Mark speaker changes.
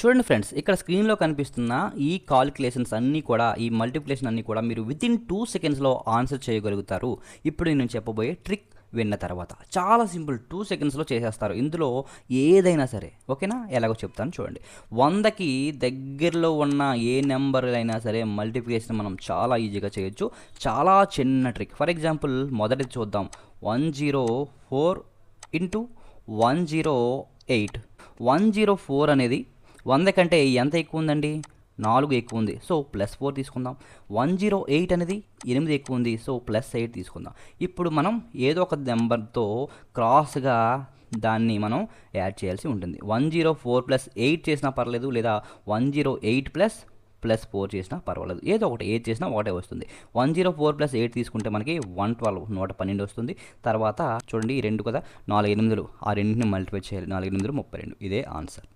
Speaker 1: చూడండి ఫ్రెండ్స్, ఇక్కడ స్క్రీన్లో కనిపిస్తున్న ఈ కాలిక్యులేషన్స్ అన్నీ కూడా, ఈ మల్టిప్లికేషన్ అన్నీ కూడా మీరు వితిన్ 2 సెకండ్స్లో ఆన్సర్ చేయగలుగుతారు. ఇప్పుడు నేను చెప్పబోయే ట్రిక్ విన్న తర్వాత చాలా సింపుల్, 2 సెకండ్స్లో చేసేస్తారు ఇందులో ఏదైనా సరే. ఓకేనా? ఎలాగో చెప్తాను చూడండి. 100కి దగ్గరలో ఉన్న ఏ నెంబర్ అయినా సరే మల్టిప్లికేషన్ మనం చాలా ఈజీగా చేయొచ్చు. చాలా చిన్న ట్రిక్. ఫర్ ఎగ్జాంపుల్ మొదటిది చూద్దాం. 104 ఇంటూ 108. 104 అనేది 100 కంటే ఎంత ఎక్కువ ఉందండి? 4 ఎక్కువ ఉంది. సో +4 తీసుకుందాం. 108 అనేది 8 ఎక్కువ ఉంది. సో +8 తీసుకుందాం. ఇప్పుడు మనం ఏదో ఒక నెంబర్తో క్రాస్గా దాన్ని మనం యాడ్ చేయాల్సి ఉంటుంది. 104 + 8 చేసినా పర్లేదు, లేదా 108 +4 చేసినా పర్వాలేదు. ఏదో ఒకటి ఏది చేసినా ఒకటే వస్తుంది. 104 + 8 తీసుకుంటే మనకి 112 112 వస్తుంది. తర్వాత చూడండి, ఈ 2 కదా, 4 8లు, ఆ రెండింటిని మల్టిప్లై చేయాలి. 4 8 32. ఇదే ఆన్సర్.